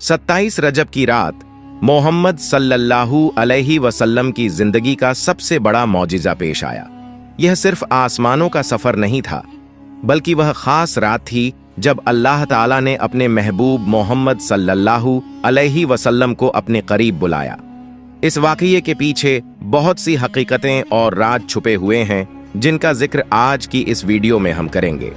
27 रजब की रात मोहम्मद सल्लल्लाहु अलैहि वसल्लम की जिंदगी का सबसे बड़ा मौजिज़ा पेश आया। यह सिर्फ आसमानों का सफर नहीं था, बल्कि वह खास रात थी जब अल्लाह ताला ने अपने महबूब मोहम्मद सल्लल्लाहु अलैहि वसल्लम को अपने करीब बुलाया। इस वाक़ये के पीछे बहुत सी हकीकतें और राज छुपे हुए हैं, जिनका जिक्र आज की इस वीडियो में हम करेंगे।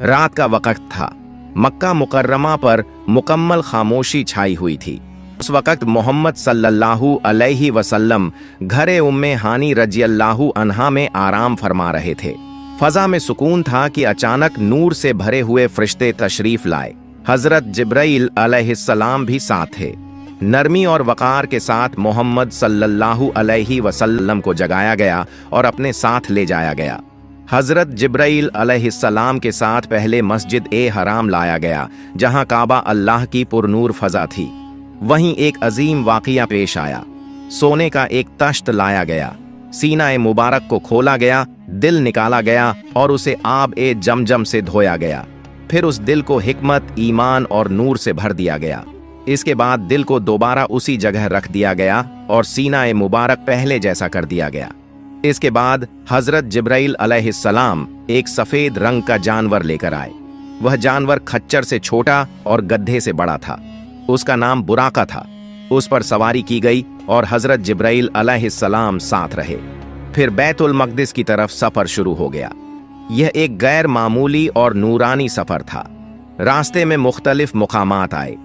रात का वक्त था। मक्का मुकर्रमा पर मुकम्मल खामोशी छाई हुई थी। उस वक्त मोहम्मद सल्लल्लाहु अलैहि वसल्लम घरे उम्मे हानी रज़ियल्लाहु अन्हा में आराम फरमा रहे थे। फजा में सुकून था कि अचानक नूर से भरे हुए फरिश्ते तशरीफ लाए। हजरत जिब्राइल अलैहिस्सलाम भी साथ थे। नरमी और वक़ार के साथ मोहम्मद सल्लल्लाहु अलैहि वसल्लम को जगाया गया और अपने साथ ले जाया गया। हजरत जिब्राइल अलैहिस्सलाम के साथ पहले मस्जिद ए हराम लाया गया, जहां काबा अल्लाह की पुरनूर फजा थी। वहीं एक अजीम वाक़िया पेश आया। सोने का एक तश्त लाया गया, सीना ए मुबारक को खोला गया, दिल निकाला गया और उसे आब ए जमजम से धोया गया। फिर उस दिल को हिकमत, ईमान और नूर से भर दिया गया। इसके बाद दिल को दोबारा उसी जगह रख दिया गया और सीना ए मुबारक पहले जैसा कर दिया गया। इसके बाद हजरत जिब्राइल अलैहिस्सलाम एक सफेद रंग का जानवर लेकर आए। वह जानवर खच्चर से छोटा और गधे से बड़ा था। उसका नाम बुराका था। उस पर सवारी की गई और हजरत जिब्राइल अलैहिस्सलाम साथ रहे। फिर बैतुल मक़दिस की तरफ सफर शुरू हो गया। यह एक गैर मामूली और नूरानी सफर था। रास्ते में मुख्तलिफ मुकामात आए।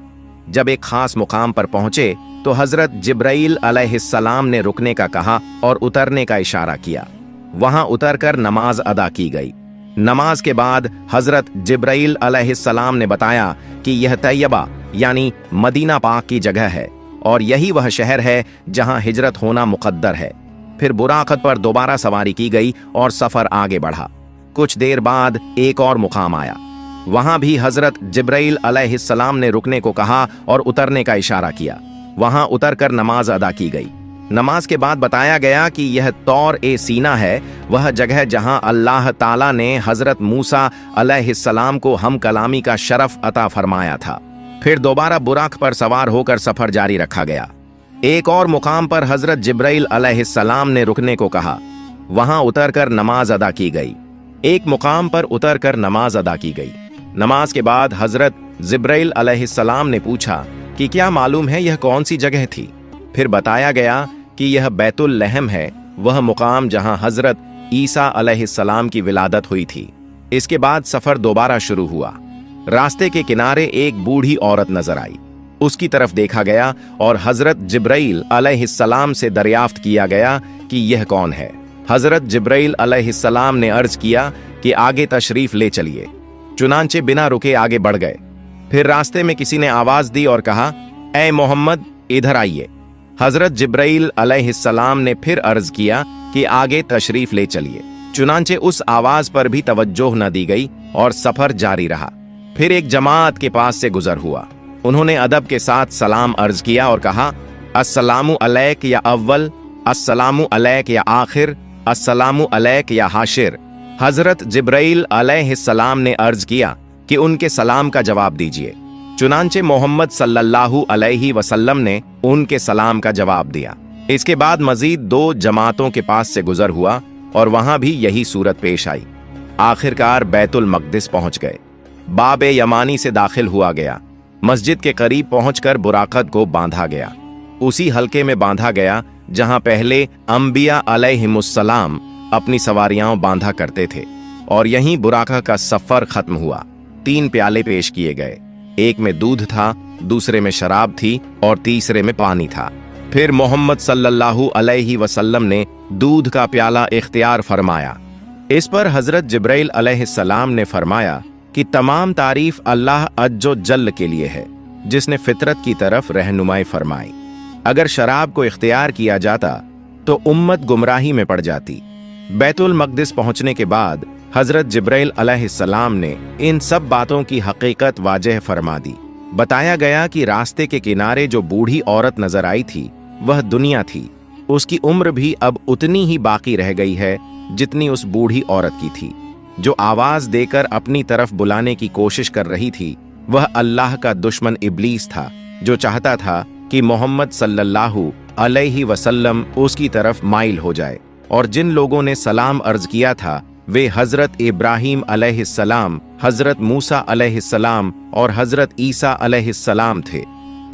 जब एक खास मुकाम पर पहुंचे तो हजरत जिब्राइल अलैहिस्सलाम ने रुकने का कहा और उतरने का इशारा किया। वहां उतरकर नमाज अदा की गई। नमाज के बाद हजरत जिब्राइल अलैहिस्सलाम ने बताया कि यह तैयबा यानी मदीना पाक की जगह है और यही वह शहर है जहां हिजरत होना मुकद्दर है। फिर बुराकत पर दोबारा सवारी की गई और सफर आगे बढ़ा। कुछ देर बाद एक और मुकाम आया। वहां भी हजरत जिब्राइल अलैहिस्सलाम ने रुकने को कहा और उतरने का इशारा किया। वहां उतरकर नमाज अदा की गई। नमाज के बाद बताया गया कि यह तौर ए सीना है, वह जगह जहां अल्लाह ताला ने हजरत मूसा अलैहिस्सलाम को हम कलामी का शरफ अता फरमाया था। फिर दोबारा बुराक पर सवार होकर सफर जारी रखा गया। एक और मुकाम पर हजरत जिब्राइल अलैहिस्सलाम ने रुकने को कहा। वहां उतरकर नमाज अदा की गई। एक मुकाम पर उतरकर नमाज अदा की गई। नमाज के बाद हजरत जिब्राइल अलैहिस्सलाम ने पूछा कि क्या मालूम है यह कौन सी जगह थी। फिर बताया गया कि यह बैतुल लहम है, वह मुकाम जहां हजरत ईसा अलैहिस्सलाम की विलादत हुई थी। इसके बाद सफर दोबारा शुरू हुआ। रास्ते के किनारे एक बूढ़ी औरत नजर आई। उसकी तरफ देखा गया और हजरत जिब्राइल अलैहिस्सलाम से दरियाफ्त किया गया कि यह कौन है। हजरत जिब्राइल अलैहिस्सलाम ने अर्ज किया कि आगे तशरीफ ले चलिए। चुनांचे बिना रुके आगे बढ़ गए। फिर रास्ते में किसी ने आवाज दी और कहा, ऐ मोहम्मद, इधर आइए। हजरत जिब्राइल अलैहिस्सलाम ने फिर अर्ज किया कि आगे तशरीफ ले चलिए। चुनांचे उस आवाज पर भी तवज्जो न दी गई और सफर जारी रहा। फिर एक जमात के पास से गुजर हुआ। उन्होंने अदब के साथ सलाम अर्ज किया और कहा, अस्सलामु अलैक या अव्वल, अस्सलामु अलैक या आखिर, अस्सलामु अलैक या हाशिर। हजरत जिब्राइल अलैहिस्सलाम ने अर्ज किया कि उनके सलाम का जवाब दीजिए। चुनांचे मोहम्मद सल्लल्लाहु अलैहि वसल्लम ने उनके सलाम का जवाब दिया। इसके बाद मजीद 2 जमातों के पास से गुजर हुआ और वहां भी यही सूरत पेश आई। आखिरकार बैतुल मक़दिस पहुंच गए। बाब यमानी से दाखिल हुआ गया। मस्जिद के करीब पहुंचकर बुराकत को बांधा गया। उसी हल्के में बांधा गया जहां पहले अंबिया अलैहिमुस्सलाम अपनी सवारियां बांधा करते थे, और यहीं बुराका का सफर खत्म हुआ। 3 प्याले पेश किए गए। एक में दूध था, दूसरे में शराब थी और तीसरे में पानी था। फिर मोहम्मद सल्लल्लाहु अलैहि वसल्लम ने दूध का प्याला इख्तियार फरमाया। इस पर हजरत जिब्राइल अलैहिस्सलाम ने फरमाया कि तमाम तारीफ अल्लाह अज्जो जल्ल के लिए है, जिसने फितरत की तरफ रहनुमाई फरमाई। अगर शराब को इख्तियार किया जाता तो उम्मत गुमराही में पड़ जाती। बैतुल मक़दिस पहुंचने के बाद हजरत जिब्राइल अलैहिस्सलाम ने इन सब बातों की हकीकत वाज़ेह फरमा दी। बताया गया कि रास्ते के किनारे जो बूढ़ी औरत नजर आई थी, वह दुनिया थी। उसकी उम्र भी अब उतनी ही बाकी रह गई है जितनी उस बूढ़ी औरत की थी। जो आवाज देकर अपनी तरफ बुलाने की कोशिश कर रही थी, वह अल्लाह का दुश्मन इब्लीस था, जो चाहता था कि मोहम्मद सल्लल्लाहु अलैहि वसल्लम उसकी तरफ माइल हो जाए, और जिन लोगों ने सलाम अर्ज किया था वे हजरत इब्राहीम अलैहिस्सलाम, हजरत मूसा अलैहिस्सलाम और हजरत ईसा अलैहिस्सलाम थे।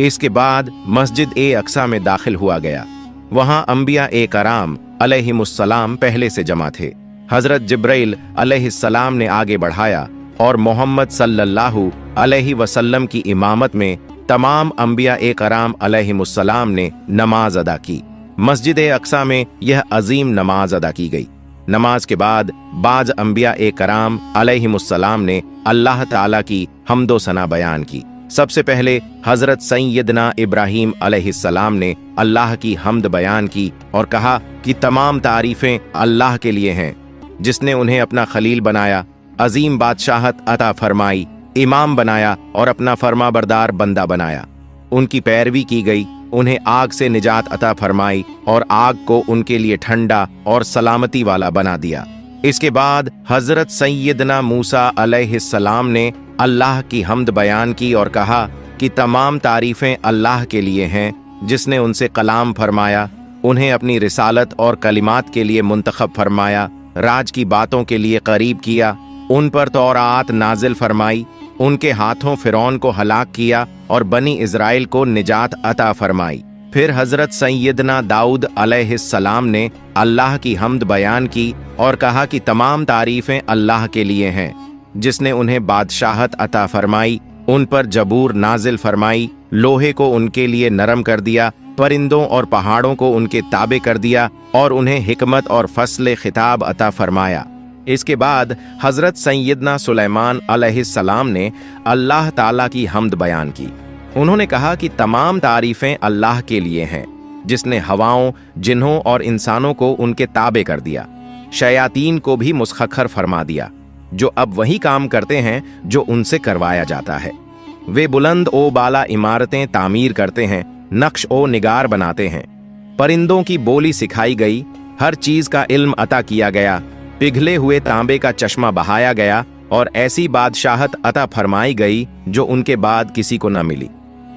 इसके बाद मस्जिद ए अक्सा में दाखिल हुआ गया। वहां अंबिया ए कराम अलैहिमुस्सलाम पहले से जमा थे। हजरत जिब्राइल अलैहिस्सलाम ने आगे बढ़ाया और मोहम्मद सल्लल्लाहु अलैहि वसल्लम की इमामत में तमाम अंबिया ए कराम अलैहिमुस्सलाम ने नमाज अदा की। मस्जिद ए अक्सा में यह अजीम नमाज अदा की गई। नमाज के बाद बाज अंबिया ए कराम अलैहिमुस्सलाम ने अल्लाह ताला की हम्दो सना बयान की। सबसे पहले हजरत सैयदना इब्राहीम अलैहिस्सलाम ने अल्लाह की हम्द बयान की और कहा कि तमाम तारीफें अल्लाह के लिए हैं, जिसने उन्हें अपना खलील बनाया, अजीम बादशाहत अता फरमाई, इमाम बनाया और अपना फरमाबरदार बंदा बनाया। उनकी पैरवी की गई, उन्हें आग से निजात अता फरमाई और आग को उनके लिए ठंडा और सलामती वाला बना दिया। इसके बाद हजरत सैयदना मूसा अलैहिस्सलाम ने अल्लाह की हम्द बयान की और कहा कि तमाम तारीफें अल्लाह के लिए हैं, जिसने उनसे कलाम फरमाया, उन्हें अपनी रिसालत और कलिमात के लिए मुंतखब फरमाया, राज की बातों के लिए करीब किया, उन पर तौरात नाजिल फरमाई, उनके हाथों फिरौन को हलाक किया और बनी इज़राइल को निजात अता फरमाई। फिर हजरत सैयदना दाऊद अलैहिस्सलाम ने अल्लाह की हम्द बयान की और कहा कि तमाम तारीफें अल्लाह के लिए हैं, जिसने उन्हें बादशाहत अता फरमाई, उन पर जबूर नाजिल फरमाई, लोहे को उनके लिए नरम कर दिया, परिंदों और पहाड़ों को उनके ताबे कर दिया और उन्हें हिकमत और फस्ल खिताब अता फरमाया। इसके बाद हजरत सैयदना सुलेमान अलैहिस्सलाम ने अल्लाह ताला की हम्द बयान की। उन्होंने कहा कि तमाम तारीफें अल्लाह के लिए हैं, जिसने हवाओं, जिन्हों और इंसानों को उनके ताबे कर दिया, शयातीन को भी मुसख्खर फरमा दिया, जो अब वही काम करते हैं जो उनसे करवाया जाता है। वे बुलंद ओ बाला इमारतें तामीर करते हैं, नक्श ओ निगार बनाते हैं, परिंदों की बोली सिखाई गई, हर चीज का इल्म अता किया गया, पिघले हुए तांबे का चश्मा बहाया गया और ऐसी बादशाहत अता फरमाई गई जो उनके बाद किसी को न मिली।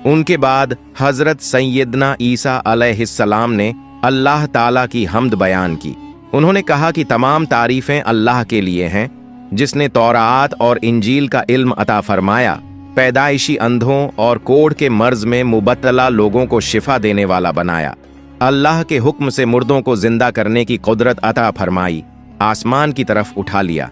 उनके बाद हजरत सैयदना ईसा अलैहिस्सलाम ने अल्लाह ताला की हम्द बयान की। उन्होंने कहा कि तमाम तारीफें अल्लाह के लिए हैं, जिसने तौरात और इंजील का इल्म अता फरमाया, पैदाइशी अंधों और कोढ़ के मर्ज में मुबतला लोगों को शिफा देने वाला बनाया, अल्लाह के हुक्म से मुर्दों को जिंदा करने की कुदरत अता फरमाई, आसमान की तरफ उठा लिया,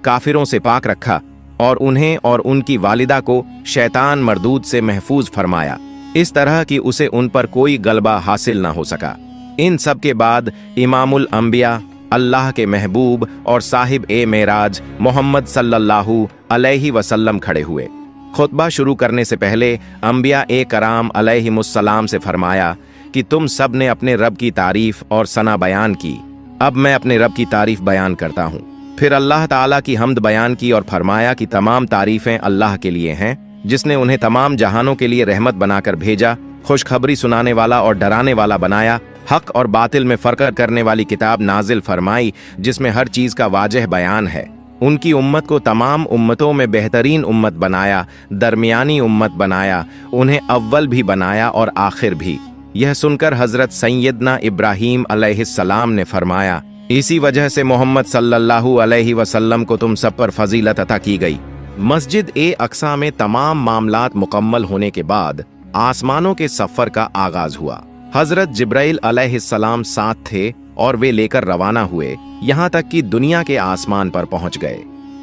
काफिरों से पाक रखा और उन्हें और उनकी वालिदा को शैतान मरदूद से महफूज फरमाया, इस तरह कि उसे उन पर कोई गलबा हासिल न हो सका। इन सब के बाद इमामुल अंबिया, अल्लाह के महबूब और साहिब ए मेराज मोहम्मद सल्लल्लाहु अलैहि वसल्लम खड़े हुए। खुतबा शुरू करने से पहले अंबिया ए कराम अलैहिमुस्सलाम से फरमाया कि तुम सब ने अपने रब की तारीफ और सना बयान की, अब मैं अपने रब की तारीफ बयान करता हूँ। फिर अल्लाह ताला की हम्द बयान की और फरमाया कि तमाम तारीफें अल्लाह के लिए हैं, जिसने उन्हें तमाम जहानों के लिए रहमत बनाकर भेजा, खुशखबरी सुनाने वाला और डराने वाला बनाया, हक और बातिल में फर्क करने वाली किताब नाजिल फरमाई, जिसमें हर चीज का वाजह बयान है। उनकी उम्मत को तमाम उम्मतों में बेहतरीन उम्मत बनाया, दरमियानी उम्मत बनाया, उन्हें अव्वल भी बनाया और आखिर भी। यह सुनकर हजरत सैयदना इब्राहीम अलैहिस्सलाम ने फरमाया, इसी वजह से मोहम्मद सल्लल्लाहु अलैहि वसल्लम को तुम सब पर फजीलत अता की गई। मस्जिद ए अक्सा में तमाम मामलात मुकम्मल होने के बाद आसमानों के सफर का आगाज हुआ। हजरत जिब्राइल अलैहिस्सलाम साथ थे और वे लेकर रवाना हुए, यहाँ तक कि दुनिया के आसमान पर पहुंच गए।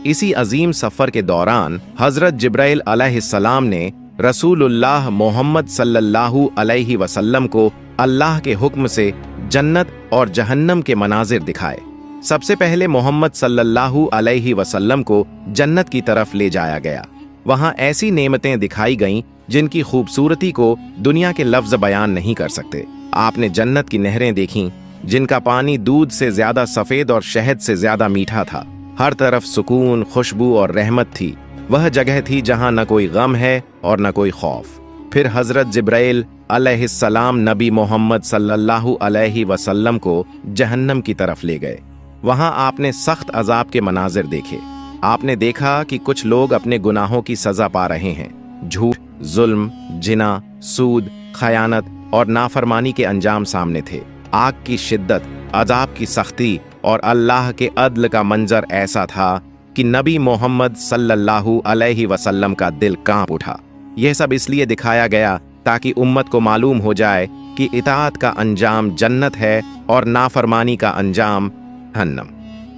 इसी अजीम सफर के दौरान हजरत जिब्राइल अलैहिस्सलाम ने रसूलुल्लाह मोहम्मद सल्लल्लाहु अलैहि वसल्लम को अल्लाह के हुक्म से जन्नत और जहन्नम के मनाजिर दिखाए। सबसे पहले मोहम्मद सल्लल्लाहु अलैहि वसल्लम को जन्नत की तरफ ले जाया गया। वहां ऐसी नेमतें दिखाई गईं जिनकी खूबसूरती को दुनिया के लफ्ज बयान नहीं कर सकते। आपने जन्नत की नहरें देखीं, जिनका पानी दूध से ज्यादा सफेद और शहद से ज्यादा मीठा था। हर तरफ सुकून, खुशबू और रहमत थी। वह जगह थी जहां न कोई गम है और न कोई खौफ। फिर हजरत जिब्राइल अलैहिस्सलाम नबी मोहम्मद सल्लल्लाहु अलैहि वसल्लम को जहन्नम की तरफ ले गए। वहां आपने सख्त अजाब के मनाजिर देखे। आपने देखा कि कुछ लोग अपने गुनाहों की सजा पा रहे हैं। झूठ, जुल्म, जिना, सूद, खयानत और नाफरमानी के अंजाम सामने थे। आग की शिद्दत, अजाब की सख्ती और अल्लाह के अदल का मंजर ऐसा था कि नबी मोहम्मद सल्लल्लाहु अलैहि वसल्लम का दिल कांप उठा। यह सब इसलिए दिखाया गया ताकि उम्मत को मालूम हो जाए कि इताअत का अंजाम जन्नत है और नाफरमानी का अंजाम जहन्नम।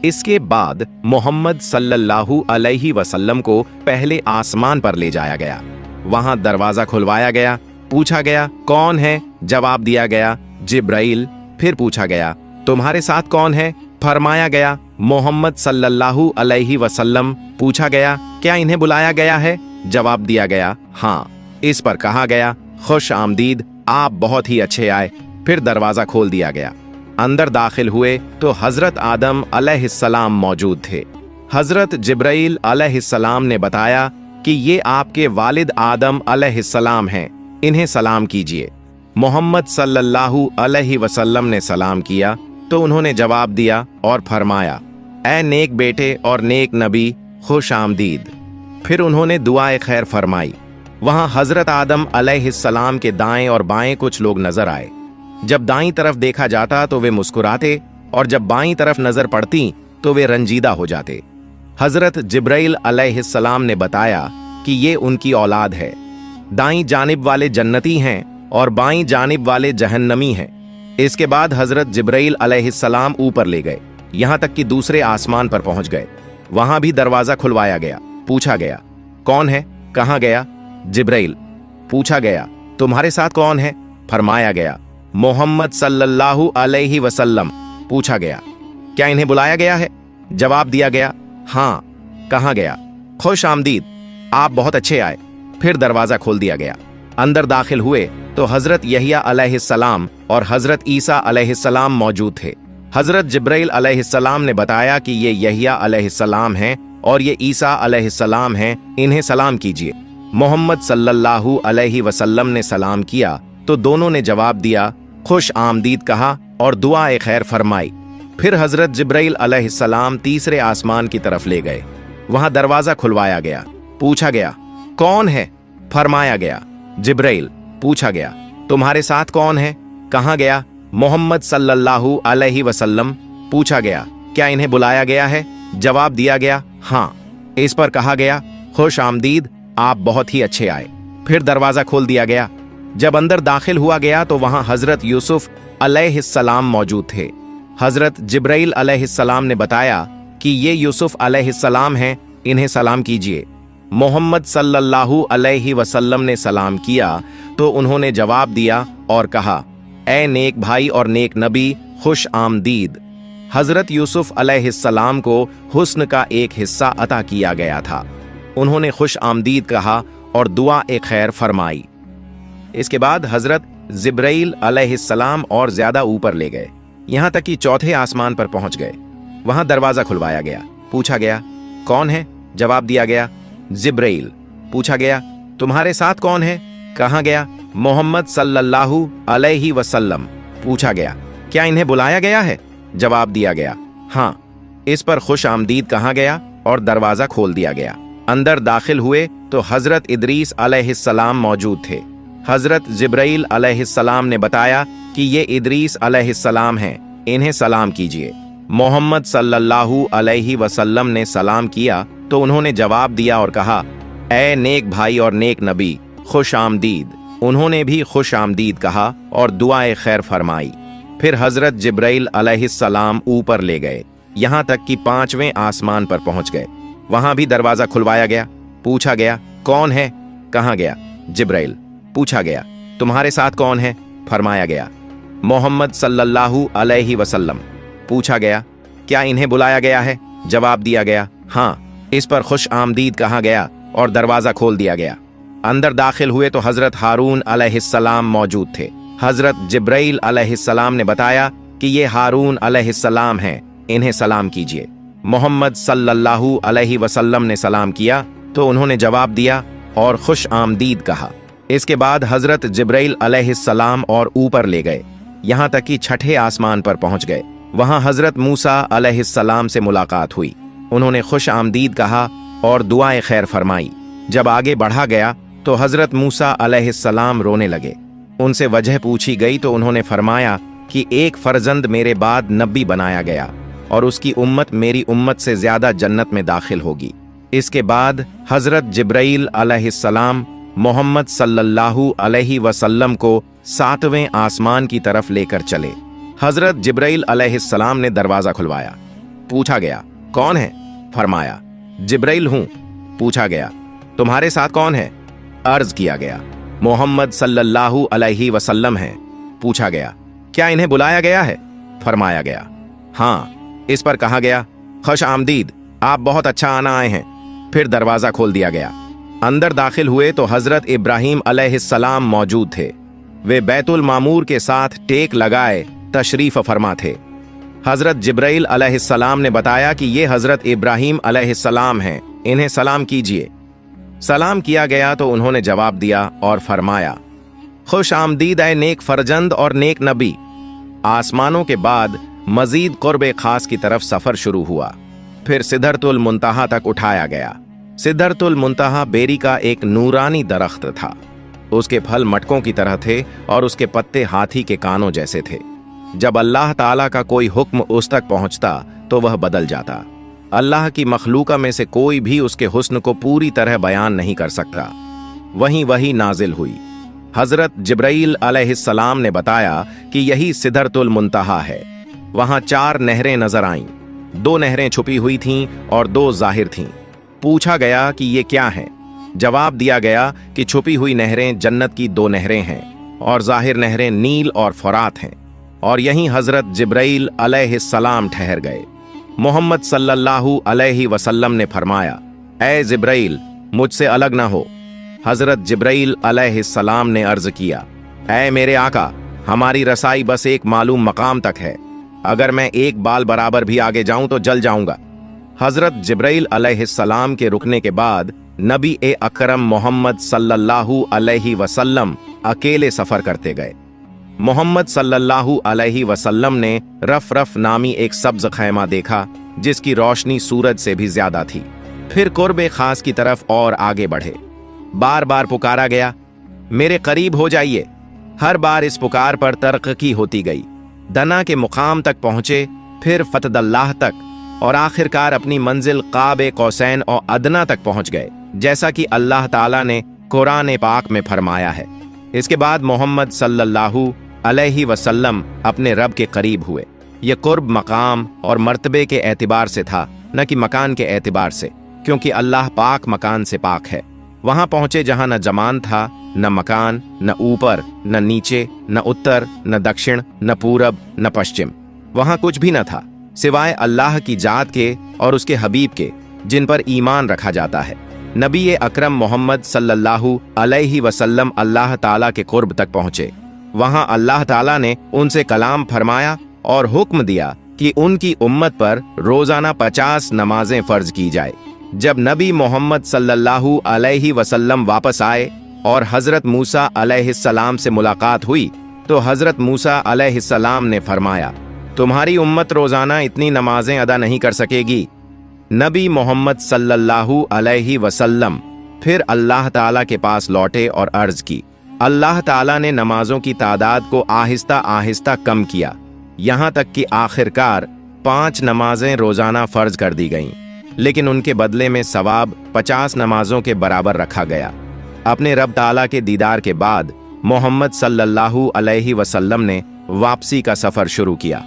इसके बाद मोहम्मद सल्लल्लाहु अलैहि वसल्लम को पहले आसमान पर ले जाया गया। वहां दरवाजा खुलवाया गया। पूछा गया, कौन है? जवाब दिया गया, जिब्राइल। फिर पूछा गया, तुम्हारे साथ कौन है? फरमाया गया, मोहम्मद सल्लल्लाहु अलैहि वसल्लम। पूछा गया, क्या इन्हें बुलाया गया है? जवाब दिया गया, हाँ। इस पर कहा गया, खुश आमदीद, आप बहुत ही अच्छे आए। फिर दरवाजा खोल दिया गया। अंदर दाखिल हुए तो हजरत आदम अलैहिस्सलाम मौजूद थे। हजरत जिब्राइल अलैहिस्सलाम ने बताया कि ये आपके वालिद आदम अलैहिस्सलाम हैं, इन्हें सलाम कीजिए। मोहम्मद सल्लल्लाहु अलैहि वसल्लम ने सलाम किया तो उन्होंने जवाब दिया और फरमाया, ऐ नेक बेटे और नेक नबी, खुश आमदीद। फिर उन्होंने दुआए खैर फरमाई। वहां हजरत आदम अलैहिस्सलाम के दाएं और बाएं कुछ लोग नजर आए। जब दाईं तरफ देखा जाता तो वे मुस्कुराते और जब बाईं तरफ नजर पड़ती तो वे रंजीदा हो जाते। हजरत जिब्राइल अलैहिस्सलाम ने बताया कि ये उनकी औलाद है। दाईं जानिब वाले जन्नती हैं और बाईं जानिब वाले जहन्नमी हैं। इसके बाद हजरत जिब्राइल अलैहिस्सलाम ऊपर ले गए, यहां तक कि दूसरे आसमान पर पहुंच गए। वहां भी दरवाजा खुलवाया गया। पूछा गया, कौन है? कहां गया? जिब्राइल। पूछा गया, तुम्हारे साथ कौन है? फरमाया गया, मोहम्मद सल्लल्लाहु अलैहि वसल्लम। पूछा गया, क्या इन्हें बुलाया गया है? जवाब दिया गया, हाँ। कहां गया? खुश आमदीद, आप बहुत अच्छे आए। फिर दरवाजा खोल दिया गया। अंदर दाखिल हुए तो हजरत यहिया अलैहिस्सलाम और हजरत ईसा अलैहिस्सलाम मौजूद थे। हजरत जिब्राइल अलैहिस्सलाम ने बताया कि ये यहिया अलैहिस्सलाम हैं और ये ईसा अलैहिस्सलाम हैं, इन्हें सलाम कीजिए। मोहम्मद सल्लल्लाहु अलैहि वसल्लम ने सलाम किया तो दोनों ने जवाब दिया, खुश आमदीद कहा और दुआए खैर फरमाई। फिर हजरत जिब्राइल अलैहिस्सलाम तीसरे आसमान की तरफ ले गए। वहां दरवाजा खुलवाया गया। पूछा गया, कौन है? फरमाया गया, जिब्राइल। पूछा गया, तुम्हारे साथ कौन है? कहां गया? मोहम्मद सल्लल्लाहु अलैहि वसल्लम। पूछा गया, क्या इन्हें बुलाया गया है? जवाब दिया गया, हाँ। इस पर कहा गया, खुश आमदीद, आप बहुत ही अच्छे आए। फिर दरवाजा खोल दिया गया। जब अंदर दाखिल हुआ गया तो वहां हजरत यूसुफ अलैहिस्सलाम मौजूद थे। हजरत जिब्राइल अलैहिस्सलाम ने बताया कि ये यूसुफ अलैहिस्सलाम हैं, इन्हें सलाम कीजिए। मोहम्मद सल्लल्लाहु अलैहि वसल्लम ने सलाम किया तो उन्होंने जवाब दिया और कहा, ऐ नेक भाई और नेक नबी, खुश आमदीद। हजरत यूसुफ अलैहिस्सलाम को हुस्न का एक हिस्सा अता किया गया था। उन्होंने खुश आमदीद कहा और दुआ ए खैर फरमाई। इसके बाद हजरत जिब्राइल अलैहिस्सलाम और ज्यादा ऊपर ले गए, यहां तक कि चौथे आसमान पर पहुंच गए। वहां दरवाजा खुलवाया गया। पूछा गया, कौन है? जवाब दिया गया, जिब्राइल। पूछा गया, तुम्हारे साथ कौन है? कहां गया? मोहम्मद सल्लल्लाहु अलैहि वसल्लम। पूछा गया, क्या इन्हें बुलाया गया है? जवाब दिया गया, हाँ। इस पर खुश आमदीद कहा गया और दरवाजा खोल दिया गया। अंदर दाखिल हुए तो हजरत इदरीस अलैहिस्सलाम मौजूद थे। हजरत जिब्राइल अलैहिस्सलाम ने बताया कि ये इदरीस अलैहिस्सलाम हैं, इन्हें सलाम कीजिए। मोहम्मद सल्लल्लाहु अलैहि वसल्लम ने सलाम किया तो उन्होंने जवाब दिया और कहा, ऐ नेक भाई और नेक नबी, खुश आमदीद। उन्होंने भी खुश आमदीद कहा और दुआए खैर फरमाई। फिर हजरत जिब्राइल अलैहिस्सलाम ऊपर ले गए, यहां तक कि पांचवें आसमान पर पहुंच गए। वहां भी दरवाजा खुलवाया गया। पूछा गया, कौन है? कहां गया? जिब्राइल। पूछा गया, तुम्हारे साथ कौन है? फरमाया गया, मोहम्मद सल्लल्लाहु अलैहि वसल्लम। पूछा गया, क्या इन्हें बुलाया गया है? जवाब दिया गया, हाँ। इस पर खुश आमदीद कहा गया और दरवाजा खोल दिया गया। अंदर दाखिल हुए तो हजरत हारून अलैहिस्सलाम मौजूद थे। हजरत जिब्राइल अलैहिस्सलाम ने बताया कि ये हारून अलैहिस्सलाम हैं, इन्हें सलाम कीजिए। मोहम्मद सल्लल्लाहु अलैहि वसल्लम ने सलाम किया तो उन्होंने जवाब दिया और खुश आमदीद कहा। इसके बाद हजरत जिब्राइल अलैहिस्सलाम और ऊपर ले गए, यहां तक कि छठे आसमान पर पहुंच गए। वहां हजरत मूसा अलैहिस्सलाम से मुलाकात हुई। उन्होंने खुश आमदीद कहा और दुआए खैर फरमाई। जब आगे बढ़ा गया तो हजरत मूसा अलैहिस्सलाम रोने लगे। उनसे वजह पूछी गई तो उन्होंने फरमाया कि एक फर्जंद मेरे बाद नबी बनाया गया और उसकी उम्मत मेरी उम्मत से ज्यादा जन्नत में दाखिल होगी। इसके बाद हजरत जिब्राइल अलैहिस्सलाम मोहम्मद सल्लल्लाहु अलैहि वसल्लम को 7वें आसमान की तरफ लेकर चले। हजरत जिब्राइल अलैहिस्सलाम ने दरवाजा खुलवाया। पूछा गया, कौन है? फरमाया, जिब्राइल हूं। पूछा गया, तुम्हारे साथ कौन है? अर्ज किया गया, मोहम्मद सल्लल्लाहु अलैहि वसल्लम हैं। पूछा गया, क्या इन्हें बुलाया गया है? फरमाया गया, हाँ। इस पर कहा गया, खुश आमदीद, आप बहुत अच्छा आना आए हैं। फिर दरवाजा खोल दिया गया। अंदर दाखिल हुए तो हजरत इब्राहिम अलैहिस्सलाम मौजूद थे। वे बैतुल मामूर के साथ टेक लगाए तशरीफ फरमा थे। हजरत जिब्राइल अलैहिस्सलाम ने बताया कि ये हजरत इब्राहिम अलैहिस्सलाम हैं, इन्हें सलाम कीजिए। सलाम किया गया तो उन्होंने जवाब दिया और फरमाया, खुश आमदीद ऐ नेक फरजंद और नेक नबी। आसमानों के बाद मजीद कुर्बे खास की तरफ सफर शुरू हुआ। फिर सिदरतुल मुंतहा तक उठाया गया। सिदरतुल मुंतहा बेरी का एक नूरानी दरख्त था। उसके फल मटकों की तरह थे और उसके पत्ते हाथी के कानों जैसे थे। जब अल्लाह ताला का कोई हुक्म उस तक पहुंचता तो वह बदल जाता। अल्लाह की मखलूका में से कोई भी उसके हुस्न को पूरी तरह बयान नहीं कर सकता। वही नाजिल हुई। हजरत जिब्राइल अलैहिस्सलाम ने बताया कि यही सिदरतुल मुंतहा है। वहां 4 नहरें नजर आईं। 2 नहरें छुपी हुई थीं और 2 जाहिर थीं। पूछा गया कि ये क्या हैं? जवाब दिया गया कि छुपी हुई नहरें जन्नत की 2 नहरें हैं और जाहिर नहरें नील और फुरात हैं। और यहीं हजरत जिब्राइल अलैहिस्सलाम ठहर गए। मोहम्मद सल्लल्लाहु अलैहि वसल्लम ने फरमाया, ऐ जिब्राइल, मुझसे अलग ना हो। हजरत जिब्राइल अलैहिस्सलाम ने अर्ज किया, ऐ मेरे आका, हमारी रसाई बस एक मालूम मकाम तक है। अगर मैं एक बाल बराबर भी आगे जाऊं तो जल जाऊंगा। हजरत जिब्राइल अलैहिस्सलाम के रुकने के बाद नबी ए अकरम मोहम्मद सल्लल्लाहु अलैहि वसल्लम अकेले सफर करते गए। मोहम्मद सल्लल्लाहु अलैहि वसल्लम ने रफ रफ नामी एक सब्ज खैमा देखा जिसकी रोशनी सूरज से भी ज्यादा थी। फिर कुर्बे खास की तरफ और आगे बढ़े। बार बार पुकारा गया, मेरे करीब हो जाइए। हर बार इस पुकार पर तरक्की होती गई। दना के मुकाम तक पहुंचे, फिर फतदल्लाह तक और आखिरकार अपनी मंजिल काबे कौसैन और अदना तक पहुंच गए, जैसा कि अल्लाह ताला ने कुरान पाक में फरमाया है। इसके बाद मोहम्मद सल्लल्लाहु अलैहि वसल्लम अपने रब के करीब हुए। यह कुर्ब मकाम और मर्तबे के एतबार से था, न कि मकान के एतबार से, क्योंकि अल्लाह पाक मकान से पाक है। वहां पहुंचे जहां न जमान था, न मकान, न ऊपर, न नीचे, न उत्तर, न दक्षिण, न पूरब, न पश्चिम। वहां कुछ भी न था सिवाय अल्लाह की जात के और उसके हबीब के, जिन पर ईमान रखा जाता है। नबी अकरम मोहम्मद सल्लल्लाहु अलैहि वसल्लम अल्लाह ताला के कुर्ब तक पहुंचे। वहां अल्लाह ताला ने उनसे कलाम फरमाया और हुक्म दिया कि उनकी उम्मत पर रोजाना 50 नमाजें फर्ज की जाए। जब नबी मोहम्मद सल्लल्लाहु अलैहि वसल्लम वापस आए और हजरत मूसा अलैहिस्सलाम से मुलाकात हुई तो हजरत मूसा अलैहिस्सलाम ने फरमाया, तुम्हारी उम्मत रोजाना इतनी नमाजें अदा नहीं कर सकेगी। नबी मोहम्मद सल्लल्लाहु अलैहि वसल्लम फिर अल्लाह ताला के पास लौटे और अर्ज की। अल्लाह ताला ने नमाजों की तादाद को आहिस्ता आहिस्ता कम किया, यहाँ तक कि आखिरकार 5 नमाजें रोजाना फर्ज कर दी गईं, लेकिन उनके बदले में सवाब 50 नमाजों के बराबर रखा गया। अपने रब ताला के दीदार के बाद मोहम्मद सल्लल्लाहु अलैहि वसल्लम ने वापसी का सफर शुरू किया।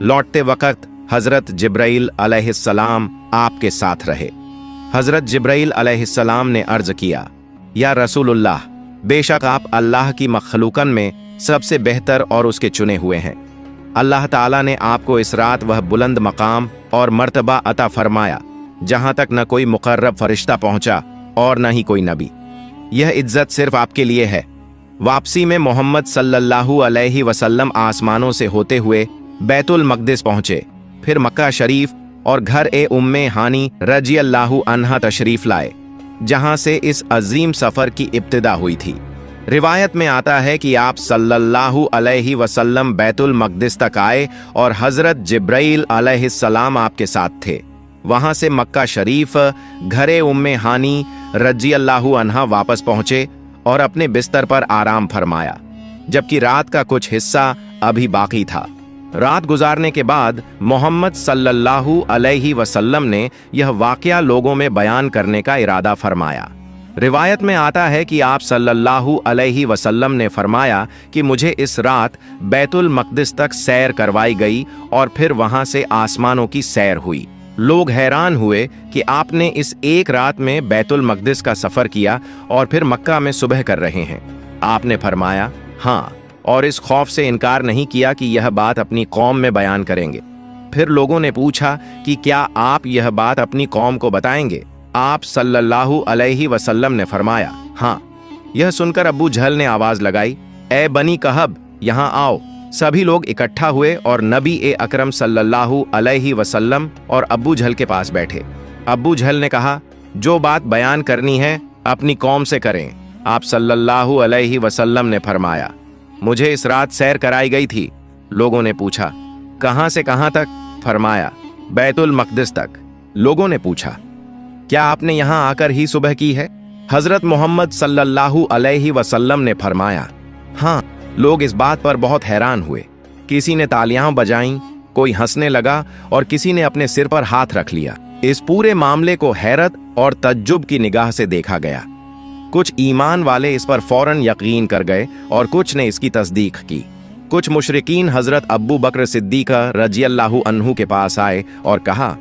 लौटते वक्त हजरत जिब्राइल अलैहिस्सलाम आपके साथ रहे। हजरत जिब्राइल अलैहिस्सलाम ने अर्ज किया, या रसूलुल्लाह, बेशक आप अल्लाह की मखलूकन में सबसे बेहतर और उसके चुने हुए हैं। अल्लाह ताला ने आपको इस रात वह बुलंद मकाम और मर्तबा अता फरमाया जहां तक न कोई मुकर्रब फरिश्ता पहुंचा और न ही कोई नबी। यह इज्जत सिर्फ आपके लिए है। वापसी में मोहम्मद सल्लल्लाहु अलैहि वसल्लम आसमानों से होते हुए बैतुल मक़दिस पहुंचे, फिर मक्का शरीफ और घर ए उम्मे हानी रज़ियल्लाहु अन्हा तशरीफ लाए, जहां से इस अजीम सफर की इब्तिदा हुई थी। रिवायत में आता है कि आप सल्लल्लाहु अलैहि वसल्लम बैतुल मक़दिस तक आए और हजरत जिब्राइल अलैहिस्सलाम आपके साथ थे। वहां से मक्का शरीफ घरे उम्मे हानी रज़ियल्लाहु अन्हा वापस पहुंचे और अपने बिस्तर पर आराम फरमाया, जबकि रात का कुछ हिस्सा अभी बाकी था। रात गुजारने के बाद मोहम्मद सल्लल्लाहु अलैहि वसल्लम ने यह वाकया लोगों में बयान करने का इरादा फरमाया। रिवायत में आता है कि आप सल्लल्लाहु अलैहि वसल्लम ने फरमाया कि मुझे इस रात बैतुल मक़दिस तक सैर करवाई गई और फिर वहां से आसमानों की सैर हुई। लोग हैरान हुए कि आपने इस एक रात में बैतुल मक़दिस का सफर किया और फिर मक्का में सुबह कर रहे हैं। आपने फरमाया, हाँ, और इस खौफ से इनकार नहीं किया कि यह बात अपनी कौम में बयान करेंगे। फिर लोगों ने पूछा कि क्या आप यह बात अपनी कौम को बताएंगे? आप सल्लल्लाहु अलैहि वसल्लम ने फरमाया, हाँ। यह सुनकर अब्बू जहल ने आवाज लगाई, ए बनी कहब, यहाँ आओ। सभी लोग इकट्ठा हुए और नबी अकरम सल्लल्लाहु अलैहि वसल्लम और अब्बू जहल के पास बैठे। अब्बू जहल ने कहा, जो बात बयान करनी है अपनी कौम से करें। आप सल्लल्लाहु अलैहि वसल्लम ने फरमाया, मुझे इस रात सैर कराई गई थी। लोगों ने पूछा, कहां से कहां तक? फरमाया, बैतुल मक़दिस तक। लोगों ने पूछा, क्या आपने यहां आकर ही सुबह की है? हजरत मोहम्मद सल्लल्लाहु अलैहि वसल्लम ने फरमाया, हाँ। लोग इस बात पर बहुत हैरान हुए। किसी ने तालियां बजाईं, कोई हंसने लगा और किसी ने अपने सिर पर हाथ रख लिया। इस पूरे मामले को हैरत और तज्जुब की निगाह से देखा गया। कुछ ईमान वाले इस पर फौरन यकीन कर गए और कुछ ने इसकी तस्दीक की। कुछ मुशरिकीन हजरत अब्बू बकर सिद्दीक़ रज़ियल्लाहु अन्हु के पास आए और कहा,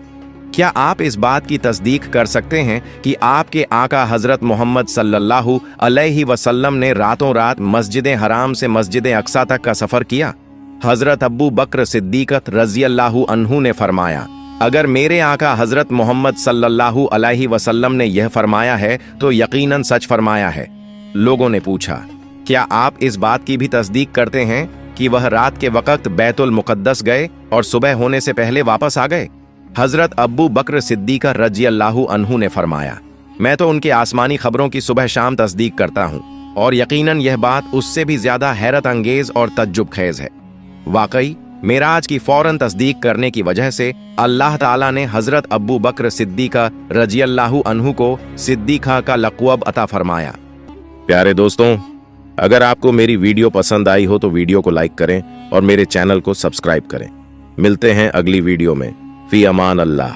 क्या आप इस बात की तस्दीक कर सकते हैं कि आपके आका हजरत मोहम्मद सल्लल्लाहु अलैहि वसल्लम ने रातों रात मस्जिद हराम से मस्जिद अक्सा तक का सफर किया? हजरत अब्बू बकर सिद्दीक़ रज़ियल्लाहु अन्हु ने फरमाया, अगर मेरे आका हजरत मोहम्मद सल्लल्लाहु अलैहि वसल्लम ने यह फरमाया है तो यकीनन सच फरमाया है। लोगों ने पूछा, क्या आप इस बात की भी तस्दीक करते हैं कि वह रात के वक्त बैतुल मुक़द्दस गए और सुबह होने से पहले वापस आ गए? हजरत अब्बू बकर सिद्दीक़ रज़ियल्लाहु अन्हु ने फरमाया, मैं तो उनके आसमानी खबरों की सुबह शाम तस्दीक करता हूँ और यकीनन यह बात उससे भी ज्यादा हैरत अंगेज और तज्जुब खेज है। वाकई मेराज की फौरन तस्दीक करने की वजह से अल्लाह ताला ने हजरत अब्बू बकर सिद्दीक़ रज़ियल्लाहु अन्हु को सिद्दीक़ा का लक़ब अता फरमाया। प्यारे दोस्तों, अगर आपको मेरी वीडियो पसंद आई हो तो वीडियो को लाइक करें और मेरे चैनल को सब्सक्राइब करें। मिलते हैं अगली वीडियो में। फी अमान अल्लाह।